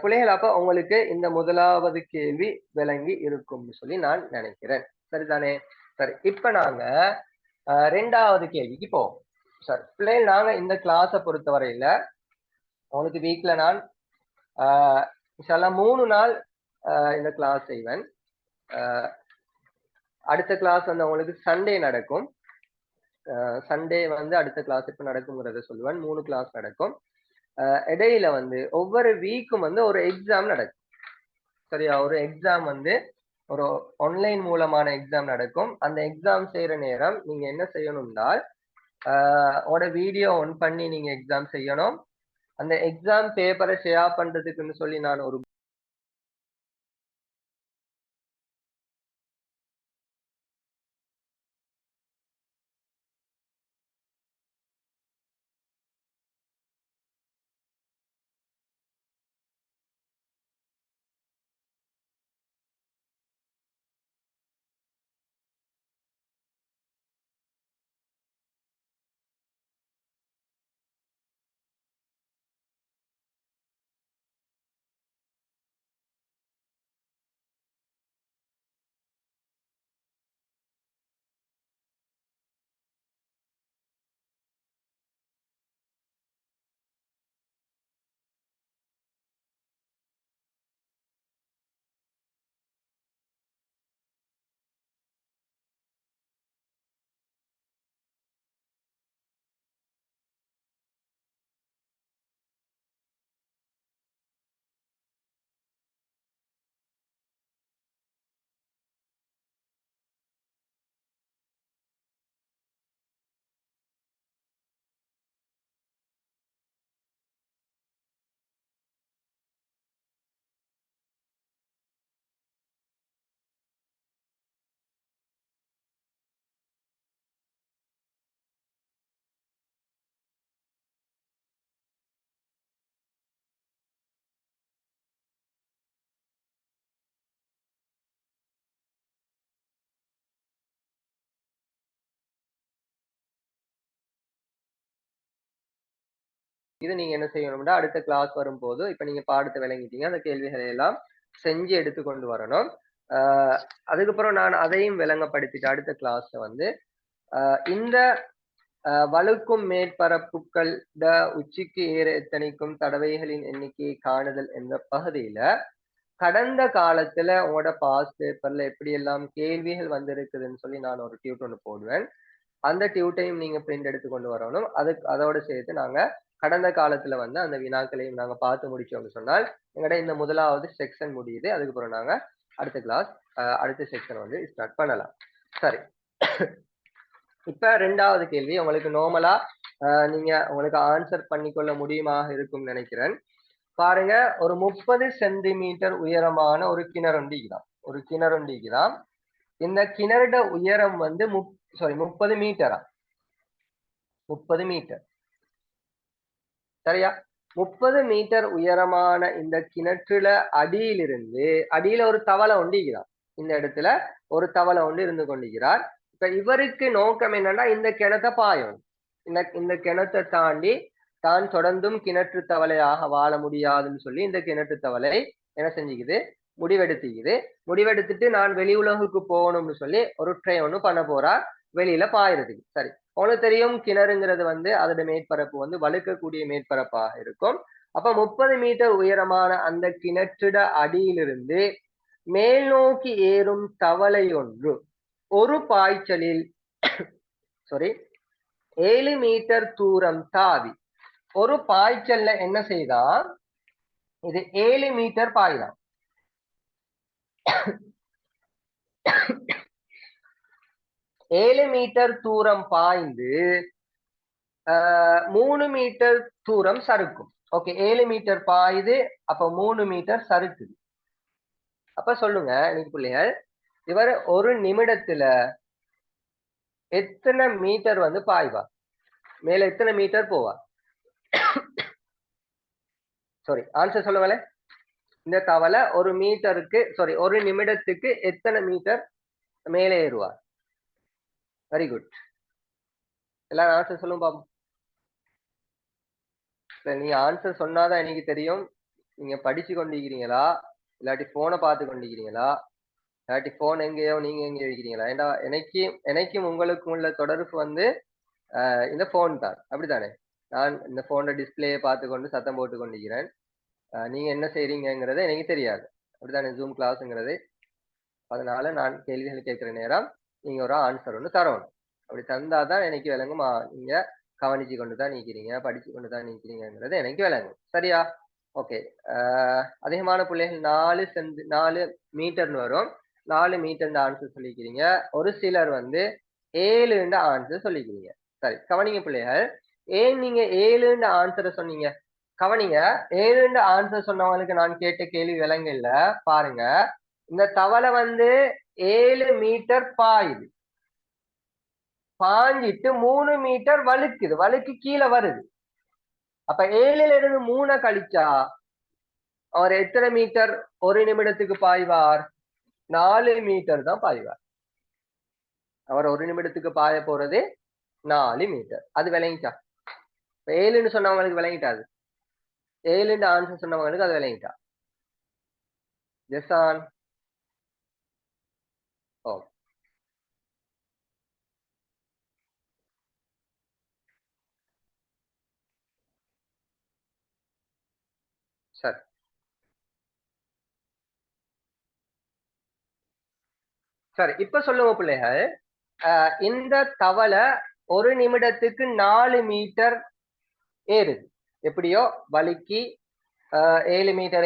பிள்ளைகள், அப்ப உங்களுக்கு இந்த முதலாவது கேள்வி விளங்கி இருக்கும்னு சொல்லி நான் நினைக்கிறேன். சரிதானே? சரி, இப்ப நாங்க ரெண்டாவது கேள்விக்கு போவோம். சரி பிள்ளைகள், நாங்க இந்த கிளாஸை பொறுத்தவரையில உங்களுக்கு வீக்ல நான் சில 3 நாள் இந்த கிளாஸ் செய்வேன். அடுத்த கிளாஸ் வந்து உங்களுக்கு சண்டே நடக்கும். சண்டே வந்து அடுத்த கிளாஸ் இப்ப நடக்குங்கிறத சொல்லுவேன். 3 கிளாஸ் நடக்கும். இடையில வந்து ஒவ்வொரு வீக்கும் வந்து ஒரு எக்ஸாம் நடக்கும். சரியா? ஒரு எக்ஸாம் வந்து ஒரு ஆன்லைன் மூலமான எக்ஸாம் நடக்கும். அந்த எக்ஸாம் செய்யற நேரம் நீங்க என்ன செய்யணும்னால் உங்களோட வீடியோ ஆன் பண்ணி நீங்க எக்ஸாம் செய்யணும். அந்த எக்ஸாம் பேப்பரை ஷேர் பண்றதுக்குன்னு சொல்லி நான் ஒரு இது நீங்க என்ன செய்யணும்னா அடுத்த கிளாஸ் வரும்போது இப்ப நீங்க பாடத்தை விளங்கிட்டீங்க. அந்த கேள்விகளை எல்லாம் செஞ்சு எடுத்து கொண்டு வரணும். அதுக்கப்புறம் நான் அதையும் விளங்கப்படுத்திட்டு அடுத்த கிளாஸ்ல வந்து இந்த வழுக்கும் மேற்பரப்புகள் உச்சிக்கு ஏற எத்தனைக்கும் தடவைகளின் எண்ணிக்கையை காணுதல் என்ற பகுதியில கடந்த காலத்துல உங்களோட பாஸ் பேப்பர்ல எப்படி எல்லாம் கேள்விகள் வந்திருக்குதுன்னு சொல்லி நான் ஒரு டியூட் ஒன்று போடுவேன். அந்த டியூட்டையும் நீங்க பிரிண்ட் எடுத்து கொண்டு வரணும். அதோட சேர்த்து நாங்க கடந்த காலத்துல வந்து அந்த வினாக்களையும் நாங்க பார்த்து முடிச்சோம்னு சொன்னால் எங்கட இந்த முதலாவது செக்ஷன் முடியுது. அதுக்கப்புறம் நாங்க அடுத்த கிளாஸ் அடுத்த செக்ஷன் வந்து ஸ்டார்ட் பண்ணலாம். சரி, இப்ப 2வது கேள்வி உங்களுக்கு நார்மலா நீங்க உங்களுக்கு ஆன்சர் பண்ணிக்கொள்ள முடியுமாக இருக்கும் நினைக்கிறேன். பாருங்க, ஒரு 30 சென்டிமீட்டர் உயரமான ஒரு கிணறுண்டிக்குதான். ஒரு கிணறுண்டிக்குதான். இந்த கிணறுட உயரம் வந்து 30 மீட்டரா? 30 மீட்டர். சரியா? 30 மீட்டர் உயரமான இந்த கிணற்றுல அடியிலிருந்து அடியில ஒரு தவளை ஒண்டிக்கிறார். இந்த இடத்துல ஒரு தவளை ஒன்று இருந்து கொண்டிருக்கிறார். இப்ப இவருக்கு நோக்கம் என்னன்னா இந்த கிணத்தை பாயும். இந்த கிணத்தை தாண்டி தான் தொடர்ந்தும் கிணற்று தவளையாக வாழ முடியாதுன்னு சொல்லி இந்த கிணற்று தவளை என்ன செஞ்சுக்குது, முடிவெடுத்துட்டு நான் வெளி உலகுக்கு போகணும்னு சொல்லி ஒரு ட்ரை ஒண்ணு பண்ண போறார் வெளியில பாயறதுக்கு. சரி, உங்களுக்கு தெரியும் கிணறுங்கிறது வந்து அதோட மேற்பரப்பு வந்து வழுக்கக்கூடிய மேற்பரப்பாக இருக்கும். அப்ப 30 மீட்டர் உயரமான அந்த கிணற்றிட அடியிலிருந்து மேல் நோக்கி ஏறும் தவளை ஒன்று ஒரு பாய்ச்சலில் 7 மீட்டர் தூரம் தாவி ஒரு பாய்ச்சல்ல என்ன செய்தா, இது 7 மீட்டர் பாய்தான். 7 மீட்டர் தூரம் பாய்ந்து 3 மீட்டர் தூரம் சறுக்கும். ஓகே, 7 மீட்டர் பாயுது, அப்ப 3 மீட்டர் சறுக்குது. அப்ப சொல்லுங்க இன்னைக்கு பிள்ளைகள், இவர் ஒரு நிமிடத்துல எத்தனை மீட்டர் வந்து பாய்வா, மேல எத்தனை மீட்டர் போவா? சாரி, ஆன்சர் சொல்லுங்களேன். இந்த தவளை ஒரு நிமிடத்துக்கு எத்தனை மீட்டர் மேலே ஏறுவார்? Very good. எல்லாரும் ஆன்சர் சொல்லுங்க பாப்போம். நீங்க ஆன்சர் சொன்னாதான் எனக்கு தெரியும் நீங்க படிச்சு கொண்டிருக்கிறீங்களா, இல்லாட்டி போனை பார்த்து கொண்டிருக்கிறீங்களா, இல்லாட்டி போன் எங்கேயோ நீங்க எங்கேயோ இருக்கிறீங்களா. ஏண்டா எனக்கும் உங்களுக்கும் உள்ள தொடர்பு வந்து இந்த போன் தான். அப்படித்தானே? நான் இந்த போனோட டிஸ்பிளேயை பார்த்து கொண்டு சத்தம் போட்டு கொண்டிருக்கிறேன். நீங்க என்ன செய்றீங்கிறது எனக்கு தெரியாது. அப்படித்தானே ஜூம் கிளாஸ்ங்கிறது. அதனால நான் கேள்விகள் கேட்கிற நேரம் நீங்க ஒரு ஆன்சர் ஒன்று தரணும். அப்படி தந்தாதான் எனக்கு விளங்குமா, நீங்க கவனிச்சு கொண்டுதான் நீக்கிறீங்க, படிச்சு கொண்டுதான் நீக்கிறீங்கிறது எனக்கு விளங்கும். சரியா? ஓகே. அதிகமான பிள்ளைகள் 4 மீட்டர்னு வரும். 4 மீட்டர் ஆன்சர் சொல்லிக்கிறீங்க. ஒரு சிலர் வந்து 7 ஆன்சர் சொல்லிக்கிறீங்க. சரி, கவனிங்க பிள்ளைகள். ஏன் நீங்க 7 ஆன்சரை சொன்னீங்க? கவனிங்க. 7 ஆன்சர் சொன்னவங்களுக்கு நான் கேட்ட கேள்வி விளங்க இல்ல. பாருங்க, இந்த தவளை வந்து 7 மீட்டர் பாயுது, பாஞ்சிட்டு 3 மீட்டர் வழுக்குது, வழுக்கு கீழே வருது. அப்ப 7ல இருந்து 3 கழிச்சா அவர் எத்தனை மீட்டர் ஒரு நிமிடத்துக்கு பாய்வார்? 4 மீட்டர் தான் பாய்வார். அவர் ஒரு நிமிடத்துக்கு பாய போறது 4 மீட்டர். அது விளங்கிட்டா? 7ன்னு சொன்னவங்களுக்கு விளங்கிட்டாது. 7 ஆன்சர் சொன்னவங்களுக்கு அது விளங்கிட்டா? ஜெசான். ஓ, சரி சரி. இப்ப சொல்லுங்க பிள்ளைகள், இந்த தவளை ஒரு நிமிடத்துக்கு 4 மீட்டர் ஏறுது. எப்படியோ வழுக்கி 7 மீட்டர்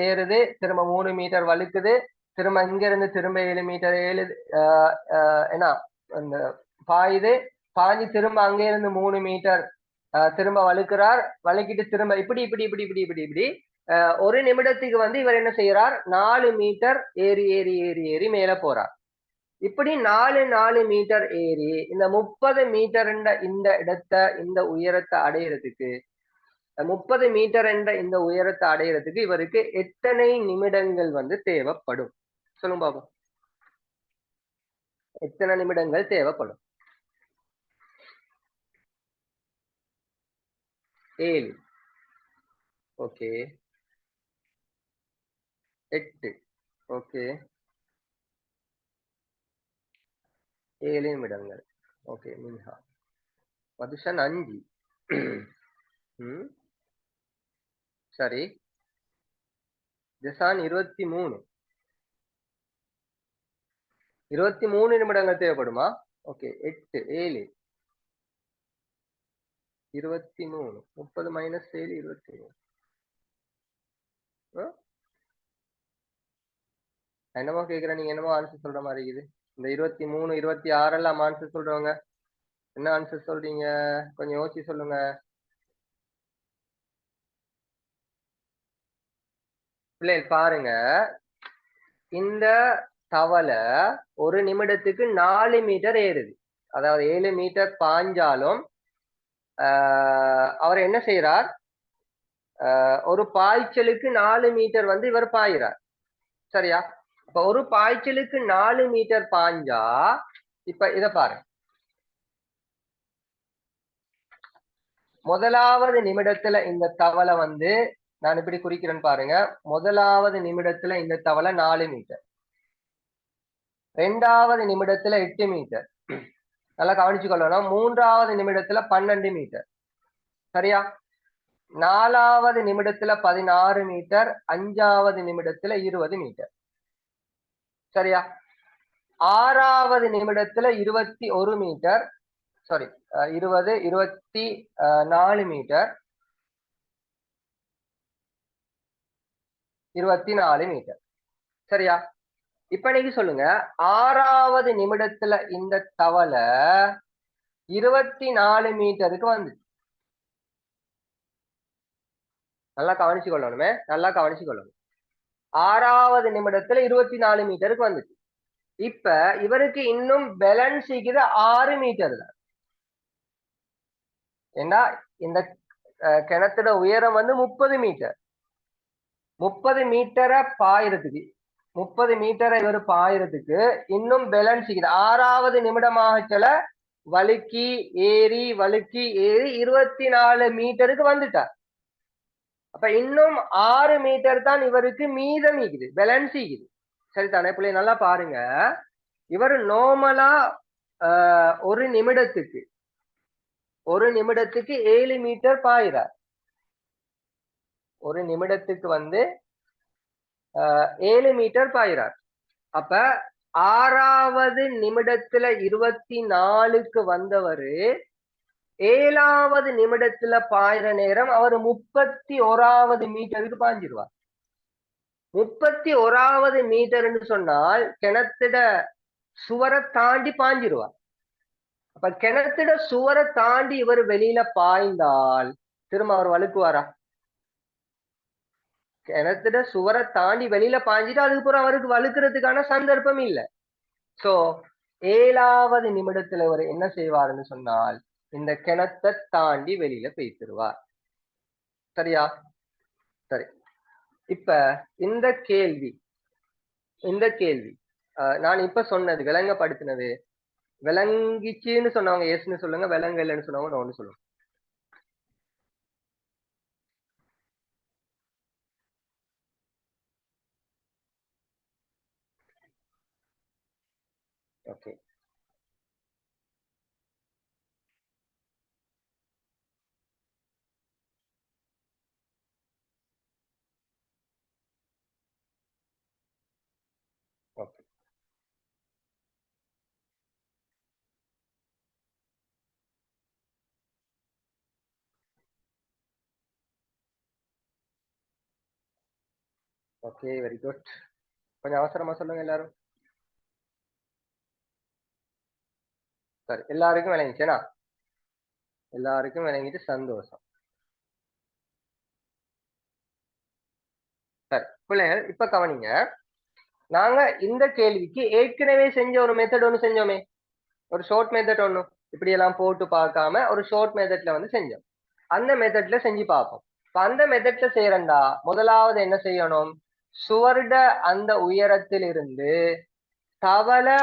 ஏறுது, திரும்ப 3 மீட்டர் வழுக்குது, திரும்ப இங்க இருந்து திரும்ப 7 மீட்டர் ஏழுது, என்ன அந்த பாயுது, பாஞ்சு திரும்ப அங்க இருந்து 3 மீட்டர் திரும்ப வழுக்கிறார், வழுக்கிட்டு திரும்ப இப்படி இப்படி இப்படி இப்படி இப்படி இப்படி ஒரு நிமிடத்துக்கு வந்து இவர் என்ன செய்யறார்? 4 மீட்டர் ஏறி ஏறி ஏறி ஏறி மேல போறார். இப்படி 4 மீட்டர் ஏறி இந்த 30 மீட்டர் இந்த இடத்தை, இந்த உயரத்தை அடையிறதுக்கு, 30 மீட்டர் என்ற இந்த உயரத்தை அடையிறதுக்கு இவருக்கு எத்தனை நிமிடங்கள் வந்து தேவைப்படும்? சொல்லுங்க பாப்போம். எத்தனை நிமிடங்கள் தேவைப்படும்? 7. ஓகே. 8. ஓகே. 7 நிமிடங்கள். ஓகே. மின்ஹா மதுஷன் 5. சரி. ஜெசான் 23. 23 நிமிடங்கள் தேவைப்படுமா? ஓகே. 8 7 23. 30 மைனஸ் 7 23. என்னமோ கேக்குறேன், நீங்க என்னமோ ஆன்சர் சொல்ற மாதிரி இருக்குது. இந்த 23 26 எல்லாம் ஆன்சர் சொல்றவங்க என்ன ஆன்சர் சொல்றீங்க? கொஞ்சம் யோசிச்சு சொல்லுங்க. பிள்ளைகள் பாருங்க, இந்த தவளை ஒரு நிமிடத்துக்கு 4 மீட்டர் ஏறுது. அதாவது 7 மீட்டர் பாஞ்சாலும் அவர் என்ன செய்யறார்? ஒரு பாய்ச்சலுக்கு 4 மீட்டர் வந்து இவர் பாயிறார். சரியா? இப்ப ஒரு பாய்ச்சலுக்கு 4 மீட்டர் பாஞ்சா, இப்ப இத பாருங்க, முதலாவது நிமிடத்துல இந்த தவளை வந்து, நான் இப்படி குறிக்கிறேன்னு பாருங்க, முதலாவது நிமிடத்துல இந்த தவளை 4 மீட்டர், 2வது நிமிடத்துல 8 மீட்டர், நல்லா கவனிச்சு கொள்ளணும், 3வது நிமிடத்துல 12 மீட்டர், சரியா? 4வது நிமிடத்துல 16 மீட்டர், 5வது நிமிடத்துல 20 மீட்டர், சரியா? 6வது நிமிடத்துல 21 மீட்டர், சாரி 20 24 மீட்டர், 24 மீட்டர், சரியா? இப்ப நீங்க சொல்லுங்க, 6வது நிமிடத்துல இந்த தவளை 24 மீட்டருக்கு வந்து, நல்லா கவனிச்சு கொள்ளணுமே, நல்லா கவனிச்சு கொள்ளணும். 6வது நிமிடத்துல 24 மீட்டருக்கு வந்துச்சு. இப்ப இவருக்கு இன்னும் பேலன்ஸ் 6 மீட்டர் தான். ஏன்னா இந்த கிணத்தோட உயரம் வந்து 30 மீட்டர், 30 மீட்டரை பாயிரத்துக்கு, 30 மீட்டரை இவர் பாயிரத்துக்கு இன்னும் பேலன்ஸ் 6வது நிமிடமாக சில வழுக்கி ஏறி வழுக்கி ஏறி 24 மீட்டருக்கு வந்துட்டார். அப்ப இன்னும் 6 மீட்டர் தான் இவருக்கு மீதம் இருக்குது, பேலன்ஸ் இருக்குது. சரிதானே பிள்ளை? நல்லா பாருங்க, இவர் நார்மலா ஒரு நிமிடத்துக்கு 7 மீட்டர் பாயிறார். ஒரு நிமிடத்துக்கு வந்து 7 மீட்டர் பாயிறார். அப்ப 6வது நிமிடத்துல 24க்கு வந்தவரு 7வது நிமிடத்துல பாயிற நேரம் அவர் 31வது மீட்டருக்கு பாஞ்சிருவார். 31வது மீட்டர்னு சொன்னால் கிணத்திட சுவரை தாண்டி பாஞ்சிருவார். அப்ப கிணத்திட சுவரை தாண்டி இவர் வெளியில பாய்ந்தால் திரும்ப அவர் வழுக்குவாரா? கிணத்திட சுவரை தாண்டி வெளியில பாய்ஞ்சிட்டு அதுக்கப்புறம் அவருக்கு வழுக்கிறதுக்கான சந்தர்ப்பம் இல்லை. சோ 7வது நிமிடத்துல அவர் என்ன செய்வாருன்னு சொன்னால் இந்த கிணத்தை தாண்டி வெளியில போய்த்திருவார். சரியா? சரி. இப்ப இந்த கேள்வி நான் இப்ப சொன்னது விளங்கப்படுத்தினது விளங்கிச்சுன்னு சொன்னவங்க எஸ்ன்னு சொல்லுங்க, விளங்கலன்னு சொன்னவங்க நோன்னு சொல்லுங்க. Okay. Okay. Okay, very good. கொஞ்சம் அவசரமா சொல்லுங்க எல்லாரும். சரி, எல்லாருக்கும் விளங்கிச்சேனா? எல்லாருக்கும் விளங்கிட்டு சந்தோஷம். சரி பிள்ளைகள், இப்ப கவனிங்க. நாங்க இந்த கேள்விக்கு ஏற்கனவே செஞ்ச ஒரு மெத்தட் ஒண்ணு செஞ்சோமே, ஒரு ஷார்ட் மெத்தட் ஒண்ணு இப்படி எல்லாம் போட்டு பார்க்காம ஒரு ஷார்ட் மெத்தட்ல வந்து செஞ்சோம். அந்த மெத்தட்ல செஞ்சு பார்ப்போம். இப்ப அந்த மெத்தட்ல செய்யறண்டா முதலாவது என்ன செய்யணும்? சுவருட அந்த உயரத்தில் இருந்து தவளை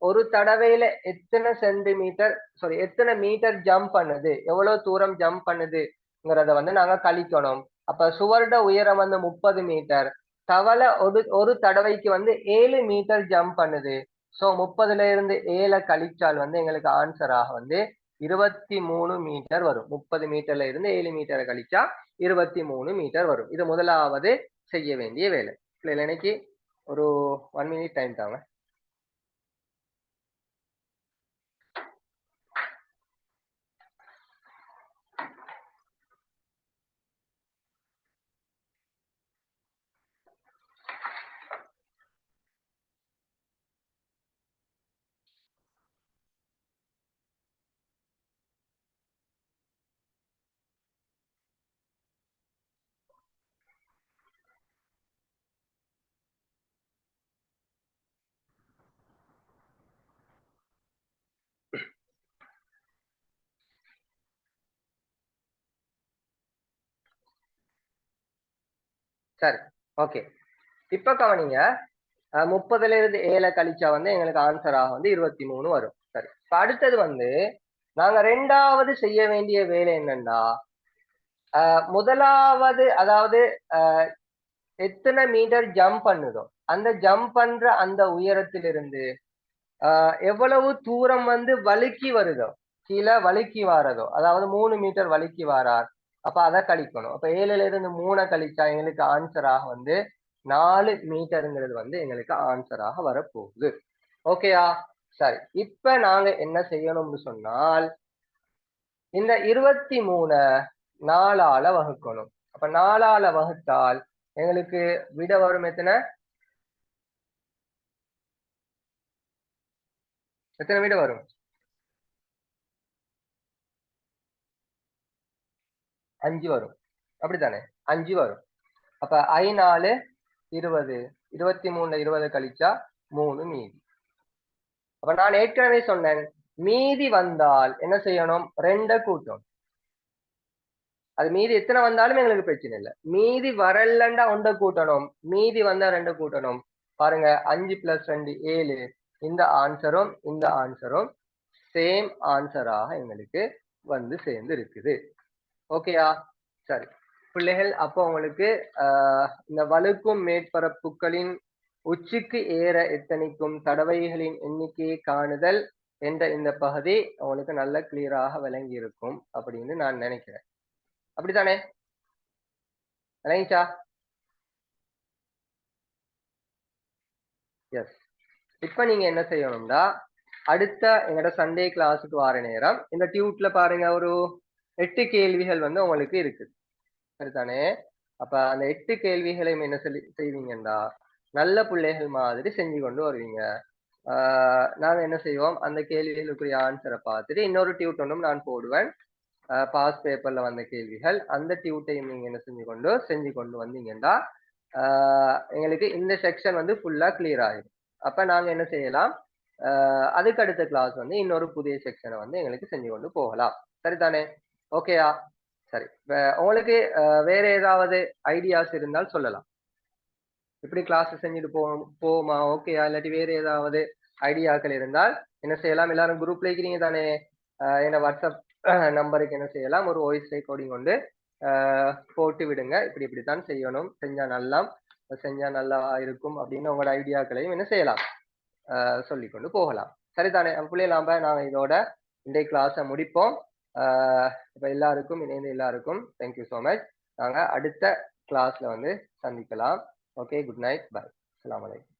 ஒரு தடவையில எத்தனை சென்டிமீட்டர் எத்தனை மீட்டர் ஜம்ப் பண்ணுது, எவ்வளவு தூரம் ஜம்ப் பண்ணுதுங்கிறத வந்து நாங்க கழிக்கணும். அப்ப சுவருட உயரம் வந்து 30 மீட்டர், தவளை ஒரு தடவைக்கு வந்து 7 மீட்டர் ஜம்ப் பண்ணுது. சோ 30ல இருந்து 7 கழிச்சால் வந்து எங்களுக்கு ஆன்சராக வந்து 23 மீட்டர் வரும். 30 மீட்டர்ல இருந்து 7 மீட்டரை கழிச்சா 23 மீட்டர் வரும். இது முதலாவது செய்ய வேண்டிய வேலை. இன்னைக்கு ஒரு 1 மினிட் டைம் தாங்க. சரி, ஓகே. இப்ப கவனிங்க. 30ல இருந்து 7 கழிச்சா வந்து எங்களுக்கு ஆன்சராக வந்து 23 வரும். சரி, இப்ப அடுத்தது வந்து நாங்க 2வது செய்ய வேண்டிய வேலை என்னன்னா, முதலாவது அதாவது எத்தனை மீட்டர் ஜம்ப் பண்ணுதோ அந்த ஜம்ப் பண்ற அந்த உயரத்திலிருந்து எவ்வளவு தூரம் வந்து வழுக்கி வருதோ, கீழே வழுக்கி வாரதோ, அதாவது 3 மீட்டர் வழுக்கி வாரார். அப்ப அதை கழிக்கணும். அப்ப 7ல இருந்து 3 கழிச்சா எங்களுக்கு ஆன்சராக வந்து 4 மீட்டருங்கிறது வந்து எங்களுக்கு ஆன்சராக வரப்போகுது. ஓகேயா? சரி, இப்ப நாங்க என்ன செய்யணும்னு சொன்னால் இந்த 23 4ஆல வகுக்கணும். அப்ப 4ஆல வகுத்தால் எங்களுக்கு விட வரும் எத்தனை விட வரும்? 5 வரும். அப்படித்தானே? 5 வரும். அப்ப 5 4 20, 23ல 20 கழிச்சா 3 மீதி. அப்ப நான் ஏற்கனவே சொன்னேன், மீதி வந்தால் என்ன செய்யணும்? 2 கூட்டணும். அது மீதி எத்தனை வந்தாலும் எங்களுக்கு பிரச்சனை இல்லை. மீதி வரலண்டா 1 கூட்டணும், மீதி வந்தா 2 கூட்டணும். பாருங்க, 5 + 2 7. இந்த ஆன்சரும் சேம் ஆன்சராக எங்களுக்கு வந்து சேர்ந்து இருக்குது. ஓகேயா? சரி பிள்ளைகள், அப்போ உங்களுக்கு இந்த வழுக்கும் மேற்பரப்புகளின் உச்சிக்கு ஏற எத்தனைக்கும் தடவைகளின் எண்ணிக்கையை காணுதல் என்ற இந்த பகுதி உங்களுக்கு நல்ல கிளியராக விளங்கி இருக்கும் அப்படின்னு நான் நினைக்கிறேன். அப்படித்தானே? விளங்கிச்சா? எஸ். இப்ப நீங்க என்ன செய்யணும்னா அடுத்த எங்களோட சண்டே கிளாஸுக்கு வர நேரம் இந்த டியூட்ல பாருங்க ஒரு 8 கேள்விகள் வந்து உங்களுக்கு இருக்குது சரிதானே அப்ப அந்த 8 கேள்விகளையும் என்ன செய்வீங்கன்னா நல்ல பிள்ளைகள் மாதிரி செஞ்சு கொண்டு வருவீங்க நாங்க என்ன செய்வோம் அந்த கேள்விகளுக்குரிய ஆன்சரை பார்த்துட்டு இன்னொரு டியூட் ஒன்றும் நான் போடுவேன் பாஸ் பேப்பர்ல வந்த கேள்விகள் அந்த டியூட்டையும் நீங்க என்ன செஞ்சு கொண்டு வந்தீங்கன்னா எங்களுக்கு இந்த செக்ஷன் வந்து ஃபுல்லா கிளியர் ஆயிடும் அப்ப நாங்க என்ன செய்யலாம் அதுக்கு அடுத்த கிளாஸ் வந்து இன்னொரு புதிய செக்ஷனை வந்து எங்களுக்கு செஞ்சு கொண்டு போகலாம் சரிதானே ஓகேயா சரி உங்களுக்கு வேற ஏதாவது ஐடியாஸ் இருந்தால் சொல்லலாம் இப்படி கிளாஸ் செஞ்சுட்டு போவோமா ஓகேயா இல்லாட்டி வேற ஏதாவது ஐடியாக்கள் இருந்தால் என்ன செய்யலாம் எல்லாரும் குரூப்ல இருக்கிறீங்க தானே என்ன வாட்ஸ்அப் நம்பருக்கு என்ன செய்யலாம் ஒரு வாய்ஸ் ரெக்கார்டிங் கொண்டு போட்டு விடுங்க இப்படித்தான் செய்யணும் செஞ்சா நல்லா இருக்கும் அப்படின்னு உங்களோட ஐடியாக்களையும் என்ன செய்யலாம் சொல்லி கொண்டு போகலாம் சரிதானே பிள்ளைகளாம்ப நாங்க இதோட இன்றைய கிளாஸை முடிப்போம் இப்ப எல்லாருக்கும் இணைந்து எல்லாருக்கும் தேங்க்யூ ஸோ மச் நாங்க அடுத்த கிளாஸ்ல வந்து சந்திக்கலாம் ஓகே குட் நைட் பாய் அஸ்ஸலாமு அலைக்கும்